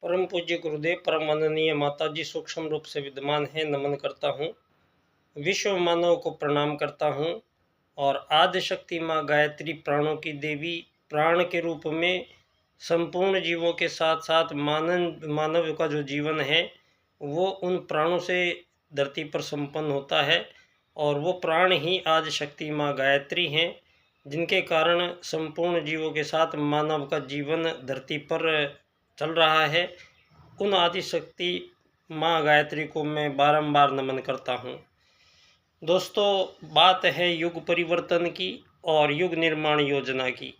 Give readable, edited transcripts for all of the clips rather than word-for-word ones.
परम पूज्य गुरुदेव परम माननीय माता जी सूक्ष्म रूप से विद्यमान है, नमन करता हूँ। विश्व मानव को प्रणाम करता हूँ और आदि शक्ति माँ गायत्री प्राणों की देवी प्राण के रूप में संपूर्ण जीवों के साथ साथ मानव का जो जीवन है वो उन प्राणों से धरती पर संपन्न होता है और वो प्राण ही आदि शक्ति माँ गायत्री हैं, जिनके कारण संपूर्ण जीवों के साथ मानव का जीवन धरती पर चल रहा है। उन आदि शक्ति माँ गायत्री को मैं बारंबार नमन करता हूँ। दोस्तों, बात है युग परिवर्तन की और युग निर्माण योजना की।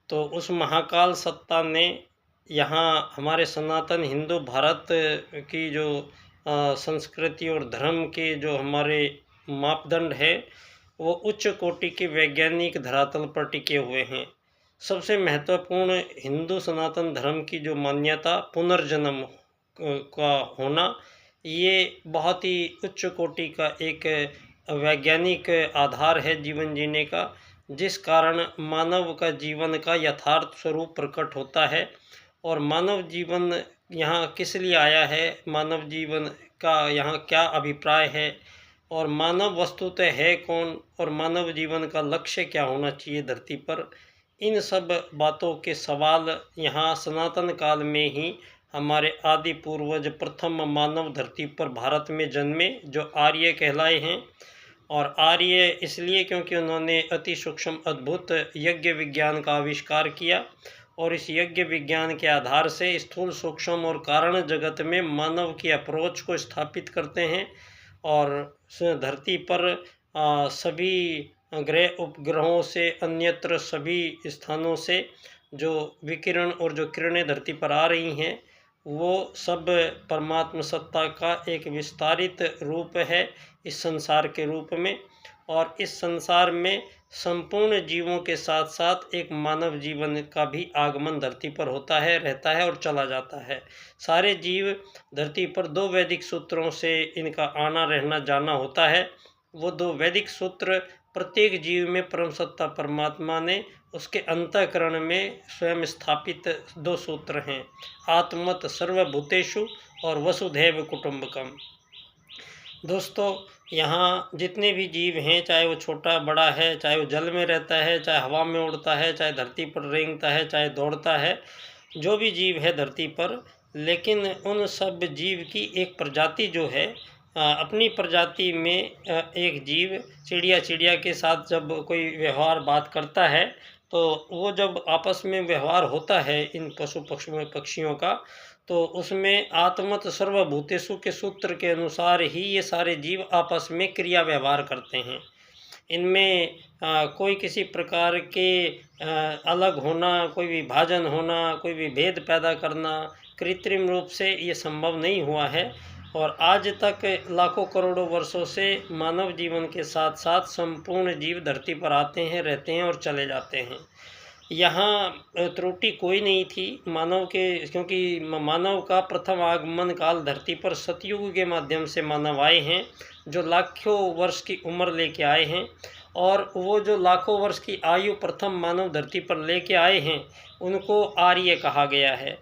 तो उस महाकाल सत्ता ने यहाँ हमारे सनातन हिंदू भारत की जो संस्कृति और धर्म के जो हमारे मापदंड है वो उच्च कोटि के वैज्ञानिक धरातल पर टिके हुए हैं। सबसे महत्वपूर्ण हिंदू सनातन धर्म की जो मान्यता पुनर्जन्म का होना, ये बहुत ही उच्च कोटि का एक वैज्ञानिक आधार है जीवन जीने का, जिस कारण मानव का जीवन का यथार्थ स्वरूप प्रकट होता है। और मानव जीवन यहाँ किस लिए आया है, मानव जीवन का यहाँ क्या अभिप्राय है और मानव वस्तुतः है कौन और मानव जीवन का लक्ष्य क्या होना चाहिए धरती पर, इन सब बातों के सवाल यहाँ सनातन काल में ही हमारे आदि पूर्वज प्रथम मानव धरती पर भारत में जन्मे जो आर्य कहलाए हैं। और आर्य इसलिए क्योंकि उन्होंने अति सूक्ष्म अद्भुत यज्ञ विज्ञान का आविष्कार किया और इस यज्ञ विज्ञान के आधार से स्थूल सूक्ष्म और कारण जगत में मानव की अप्रोच को स्थापित करते हैं और धरती पर सभी ग्रह उपग्रहों से अन्यत्र सभी स्थानों से जो विकिरण और जो किरणें धरती पर आ रही हैं वो सब परमात्मा सत्ता का एक विस्तारित रूप है इस संसार के रूप में। और इस संसार में संपूर्ण जीवों के साथ साथ एक मानव जीवन का भी आगमन धरती पर होता है, रहता है और चला जाता है। सारे जीव धरती पर दो वैदिक सूत्रों से इनका आना रहना जाना होता है। वो दो वैदिक सूत्र प्रत्येक जीव में परम सत्ता परमात्मा ने उसके अंतःकरण में स्वयं स्थापित दो सूत्र हैं, आत्मत सर्वभूतेषु और वसुधैव कुटुंबकम। दोस्तों, यहाँ जितने भी जीव हैं, चाहे वो छोटा बड़ा है, चाहे वो जल में रहता है, चाहे हवा में उड़ता है, चाहे धरती पर रेंगता है, चाहे दौड़ता है, जो भी जीव है धरती पर, लेकिन उन सब जीव की एक प्रजाति जो है अपनी प्रजाति में एक जीव चिड़िया के साथ जब कोई व्यवहार बात करता है तो वो जब आपस में व्यवहार होता है इन पशु पक्षियों का, तो उसमें आत्मत सर्वभूतेषु के सूत्र के अनुसार ही ये सारे जीव आपस में क्रिया व्यवहार करते हैं। इनमें कोई किसी प्रकार के अलग होना, कोई विभाजन होना, कोई विभेद पैदा करना कृत्रिम रूप से ये संभव नहीं हुआ है। और आज तक लाखों करोड़ों वर्षों से मानव जीवन के साथ साथ संपूर्ण जीव धरती पर आते हैं, रहते हैं और चले जाते हैं। यहाँ त्रुटि कोई नहीं थी मानव के, क्योंकि मानव का प्रथम आगमन काल धरती पर सतयुग के माध्यम से मानव आए हैं, जो लाखों वर्ष की उम्र लेके आए हैं। और वो जो लाखों वर्ष की आयु प्रथम मानव धरती पर लेके आए हैं उनको आर्य कहा गया है।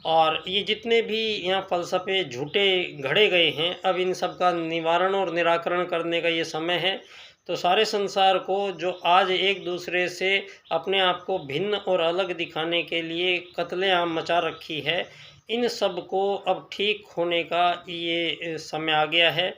और ये जितने भी यहाँ फ़लसफ़े झूठे घड़े गए हैं, अब इन सब का निवारण और निराकरण करने का ये समय है। तो सारे संसार को जो आज एक दूसरे से अपने आप को भिन्न और अलग दिखाने के लिए कत्लेआम मचा रखी है, इन सब को अब ठीक होने का ये समय आ गया है।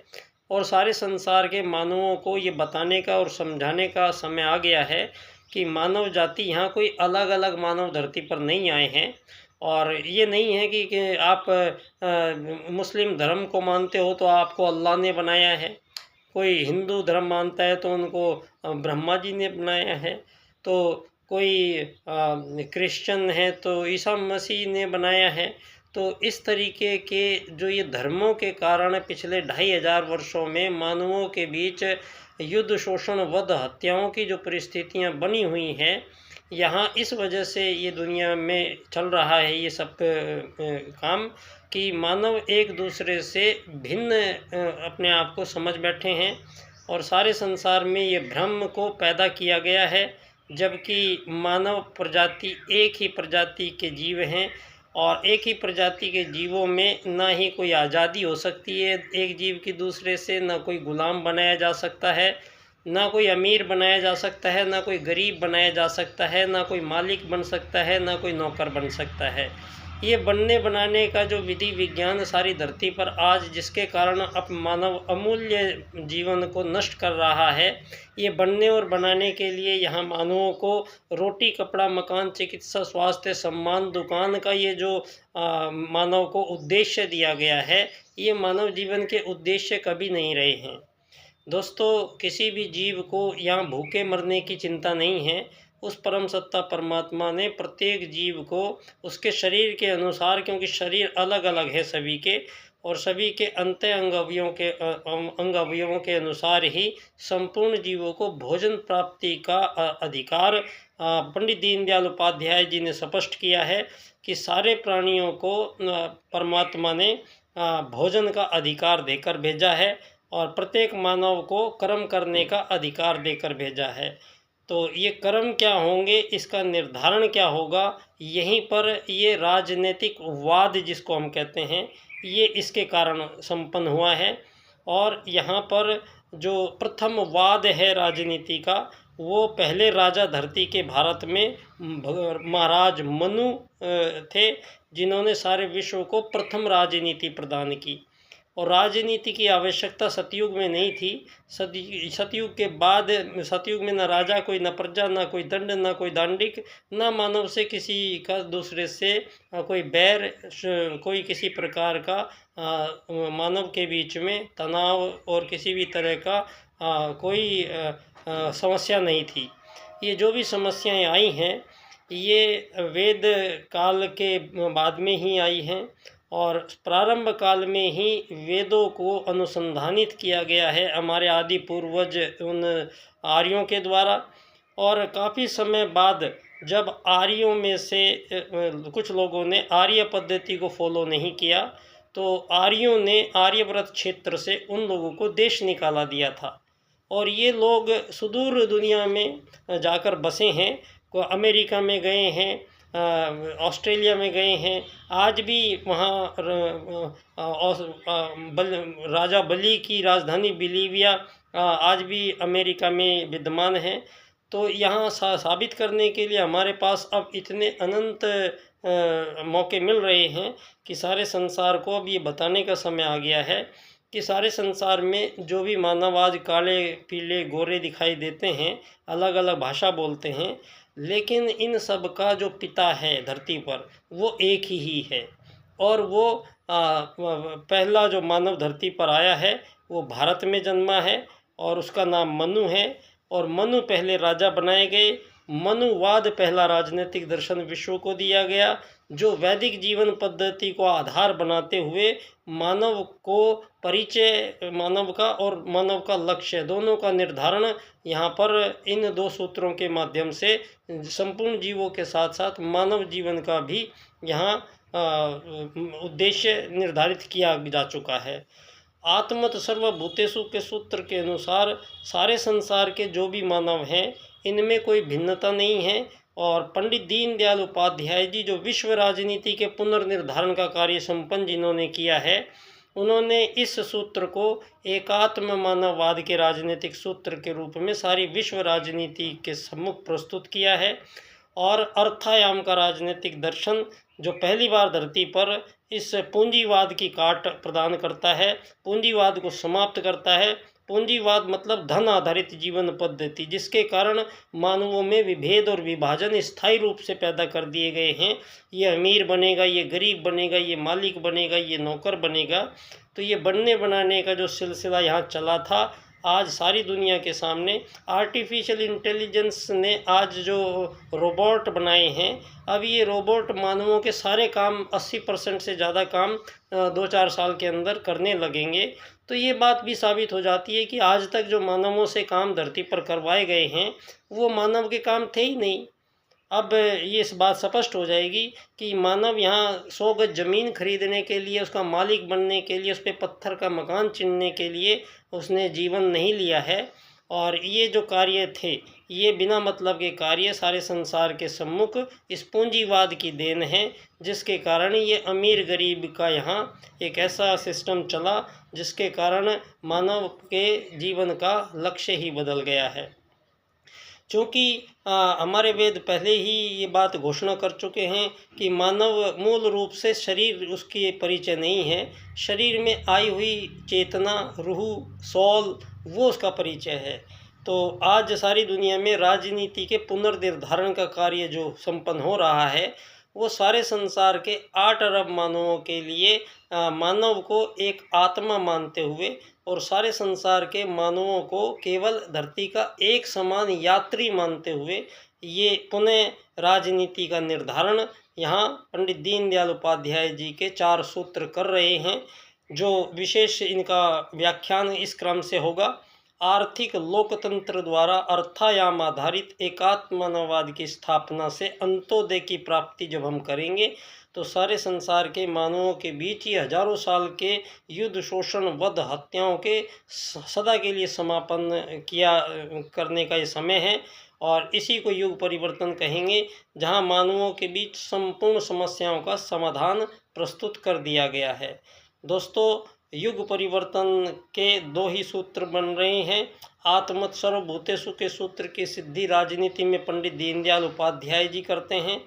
और सारे संसार के मानवों को ये बताने का और समझाने का समय आ गया है कि मानव जाति यहाँ कोई अलग अलग मानव धरती पर नहीं आए हैं। और ये नहीं है कि आप मुस्लिम धर्म को मानते हो तो आपको अल्लाह ने बनाया है, कोई हिंदू धर्म मानता है तो उनको ब्रह्मा जी ने बनाया है, तो कोई क्रिश्चियन है तो ईसा मसीह ने बनाया है। तो इस तरीके के जो ये धर्मों के कारण पिछले 2500 वर्षों में मानवों के बीच युद्ध, शोषण, वध, हत्याओं की जो परिस्थितियां बनी हुई हैं, यहाँ इस वजह से ये दुनिया में चल रहा है ये सब काम कि मानव एक दूसरे से भिन्न अपने आप को समझ बैठे हैं। और सारे संसार में ये भ्रम को पैदा किया गया है, जबकि मानव प्रजाति एक ही प्रजाति के जीव हैं और एक ही प्रजाति के जीवों में ना ही कोई आज़ादी हो सकती है एक जीव की दूसरे से, ना कोई गुलाम बनाया जा सकता है, ना कोई अमीर बनाया जा सकता है, ना कोई गरीब बनाया जा सकता है, ना कोई मालिक बन सकता है, ना कोई नौकर बन सकता है। ये बनने बनाने का जो विधि विज्ञान सारी धरती पर आज जिसके कारण अब मानव अमूल्य जीवन को नष्ट कर रहा है, ये बनने और बनाने के लिए यहाँ मानवों को रोटी, कपड़ा, मकान, चिकित्सा, स्वास्थ्य, सम्मान, दुकान का ये जो मानव को उद्देश्य दिया गया है, ये मानव जीवन के उद्देश्य कभी नहीं रहे हैं। दोस्तों, किसी भी जीव को यहाँ भूखे मरने की चिंता नहीं है। उस परम सत्ता परमात्मा ने प्रत्येक जीव को उसके शरीर के अनुसार, क्योंकि शरीर अलग अलग है सभी के, और सभी के अंत अंग अवयवों के अनुसार ही संपूर्ण जीवों को भोजन प्राप्ति का अधिकार पंडित दीनदयाल उपाध्याय जी ने स्पष्ट किया है कि सारे प्राणियों को परमात्मा ने भोजन का अधिकार देकर भेजा है और प्रत्येक मानव को कर्म करने का अधिकार देकर भेजा है। तो ये कर्म क्या होंगे, इसका निर्धारण क्या होगा, यहीं पर ये राजनीतिक वाद जिसको हम कहते हैं, ये इसके कारण संपन्न हुआ है। और यहाँ पर जो प्रथम वाद है राजनीति का, वो पहले राजा धरती के भारत में महाराज मनु थे, जिन्होंने सारे विश्व को प्रथम राजनीति प्रदान की। और राजनीति की आवश्यकता सतयुग में नहीं थी। सतयुग के बाद, सतयुग में न राजा कोई, न प्रजा, न कोई दंड, न कोई दांडिक, न मानव से किसी का दूसरे से कोई बैर, कोई किसी प्रकार का मानव के बीच में तनाव और किसी भी तरह का कोई समस्या नहीं थी। ये जो भी समस्याएं आई हैं, ये वेद काल के बाद में ही आई हैं और प्रारंभ काल में ही वेदों को अनुसंधानित किया गया है हमारे आदि पूर्वज उन आर्यों के द्वारा। और काफ़ी समय बाद जब आर्यों में से कुछ लोगों ने आर्य पद्धति को फॉलो नहीं किया, तो आर्यों ने आर्यव्रत क्षेत्र से उन लोगों को देश निकाला दिया था और ये लोग सुदूर दुनिया में जाकर बसे हैं। को अमेरिका में गए हैं, ऑस्ट्रेलिया में गए हैं, आज भी वहाँ राजा बलि की राजधानी बोलिविया आज भी अमेरिका में विद्यमान है। तो यहाँ साबित करने के लिए हमारे पास अब इतने अनंत मौके मिल रहे हैं कि सारे संसार को अब ये बताने का समय आ गया है कि सारे संसार में जो भी मानव आज काले, पीले, गोरे दिखाई देते हैं, अलग अलग भाषा बोलते हैं, लेकिन इन सब का जो पिता है धरती पर वो एक ही है। और वो पहला जो मानव धरती पर आया है वो भारत में जन्मा है और उसका नाम मनु है। और मनु पहले राजा बनाए गए। मनुवाद पहला राजनीतिक दर्शन विश्व को दिया गया, जो वैदिक जीवन पद्धति को आधार बनाते हुए मानव को परिचय, मानव का और मानव का लक्ष्य दोनों का निर्धारण यहाँ पर इन दो सूत्रों के माध्यम से संपूर्ण जीवों के साथ साथ मानव जीवन का भी यहाँ उद्देश्य निर्धारित किया जा चुका है। आत्मत सर्वभूतेषु के सूत्र के अनुसार सारे संसार के जो भी मानव हैं, इनमें कोई भिन्नता नहीं है। और पंडित दीनदयाल उपाध्याय जी जो विश्व राजनीति के पुनर्निर्धारण का कार्य संपन्न जिन्होंने किया है, उन्होंने इस सूत्र को एकात्म मानववाद के राजनीतिक सूत्र के रूप में सारी विश्व राजनीति के सम्मुख प्रस्तुत किया है। और अर्थायाम का राजनीतिक दर्शन जो पहली बार धरती पर इस पूंजीवाद की काट प्रदान करता है, पूंजीवाद को समाप्त करता है। पूंजीवाद मतलब धन आधारित जीवन पद्धति, जिसके कारण मानवों में विभेद और विभाजन स्थायी रूप से पैदा कर दिए गए हैं। ये अमीर बनेगा, ये गरीब बनेगा, ये मालिक बनेगा, ये नौकर बनेगा। तो ये बनने बनाने का जो सिलसिला यहाँ चला था, आज सारी दुनिया के सामने आर्टिफिशियल इंटेलिजेंस ने आज जो रोबोट बनाए हैं, अब ये रोबोट मानवों के सारे काम 80% से ज़्यादा काम 2-4 साल के अंदर करने लगेंगे। तो ये बात भी साबित हो जाती है कि आज तक जो मानवों से काम धरती पर करवाए गए हैं वो मानव के काम थे ही नहीं। अब ये इस बात स्पष्ट हो जाएगी कि मानव यहाँ 100 गज ज़मीन खरीदने के लिए, उसका मालिक बनने के लिए, उस पर पत्थर का मकान चुनने के लिए उसने जीवन नहीं लिया है। और ये जो कार्य थे ये बिना मतलब के कार्य सारे संसार के सम्मुख इस पूंजीवाद की देन है, जिसके कारण ये अमीर गरीब का यहाँ एक ऐसा सिस्टम चला जिसके कारण मानव के जीवन का लक्ष्य ही बदल गया है। चूँकि हमारे वेद पहले ही ये बात घोषणा कर चुके हैं कि मानव मूल रूप से शरीर उसकी परिचय नहीं है, शरीर में आई हुई चेतना, रूह, सोल, वो उसका परिचय है। तो आज सारी दुनिया में राजनीति के पुनर्निर्धारण का कार्य जो संपन्न हो रहा है, वो सारे संसार के 8 अरब मानवों के लिए मानव को एक आत्मा मानते हुए और सारे संसार के मानवों को केवल धरती का एक समान यात्री मानते हुए ये पुनः राजनीति का निर्धारण यहाँ पंडित दीनदयाल उपाध्याय जी के 4 सूत्र कर रहे हैं। जो विशेष इनका व्याख्यान इस क्रम से होगा। आर्थिक लोकतंत्र द्वारा अर्थायाम आधारित एकात्मवाद की स्थापना से अंत्योदय की प्राप्ति जब हम करेंगे तो सारे संसार के मानवों के बीच ये हजारों साल के युद्ध, शोषण, वध, हत्याओं के सदा के लिए समापन करने का ये समय है। और इसी को युग परिवर्तन कहेंगे, जहां मानवों के बीच संपूर्ण समस्याओं का समाधान प्रस्तुत कर दिया गया है। दोस्तों, युग परिवर्तन के 2 ही सूत्र बन रहे हैं। आत्मत सर्वभूतेषु के सूत्र की सिद्धि राजनीति में पंडित दीनदयाल उपाध्याय जी करते हैं।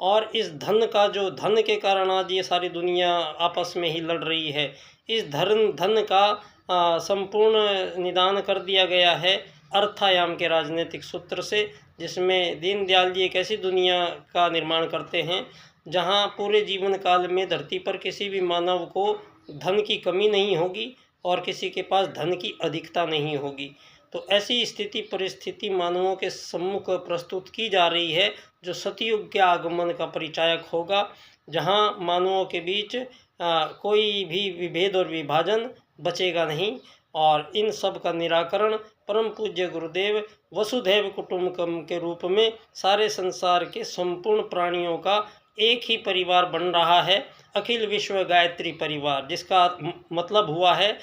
और इस धन का जो धन के कारण आज ये सारी दुनिया आपस में ही लड़ रही है, इस धन का संपूर्ण निदान कर दिया गया है अर्थायाम के राजनीतिक सूत्र से, जिसमें दीनदयाल जी एक ऐसी दुनिया का निर्माण करते हैं जहां पूरे जीवन काल में धरती पर किसी भी मानव को धन की कमी नहीं होगी और किसी के पास धन की अधिकता नहीं होगी। तो ऐसी स्थिति परिस्थिति मानवों के सम्मुख प्रस्तुत की जा रही है, जो सतयुग के आगमन का परिचायक होगा, जहां मानवों के बीच कोई भी विभेद और विभाजन बचेगा नहीं। और इन सब का निराकरण परम पूज्य गुरुदेव वसुधैव कुटुंबकम के रूप में सारे संसार के संपूर्ण प्राणियों का एक ही परिवार बन रहा है, अखिल विश्व गायत्री परिवार, जिसका मतलब हुआ है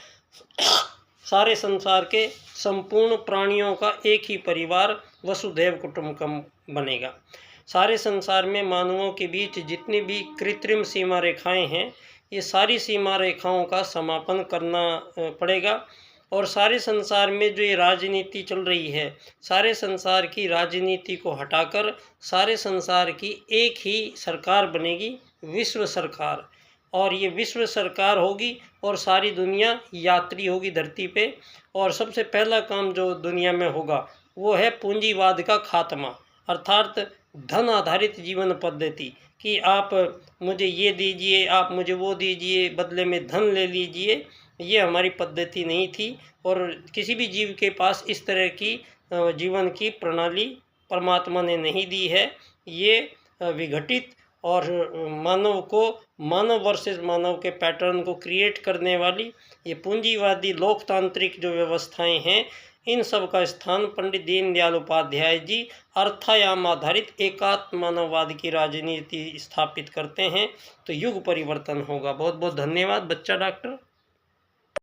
सारे संसार के संपूर्ण प्राणियों का एक ही परिवार वसुधैव कुटुंबकम बनेगा। सारे संसार में मानवों के बीच जितनी भी कृत्रिम सीमा रेखाएं हैं, ये सारी सीमा रेखाओं का समापन करना पड़ेगा। और सारे संसार में जो ये राजनीति चल रही है, सारे संसार की राजनीति को हटाकर सारे संसार की एक ही सरकार बनेगी, विश्व सरकार। और ये विश्व सरकार होगी और सारी दुनिया यात्री होगी धरती पे। और सबसे पहला काम जो दुनिया में होगा वो है पूंजीवाद का खात्मा, अर्थात धन आधारित जीवन पद्धति, कि आप मुझे ये दीजिए, आप मुझे वो दीजिए, बदले में धन ले लीजिए। ये हमारी पद्धति नहीं थी और किसी भी जीव के पास इस तरह की जीवन की प्रणाली परमात्मा ने नहीं दी है। ये विघटित और मानव को मानव वर्सेस मानव के पैटर्न को क्रिएट करने वाली ये पूंजीवादी लोकतांत्रिक जो व्यवस्थाएं हैं, इन सब का स्थान पंडित दीनदयाल उपाध्याय जी अर्थायाम आधारित एकात्म मानववाद की राजनीति स्थापित करते हैं। तो युग परिवर्तन होगा। बहुत बहुत धन्यवाद बच्चा डॉक्टर।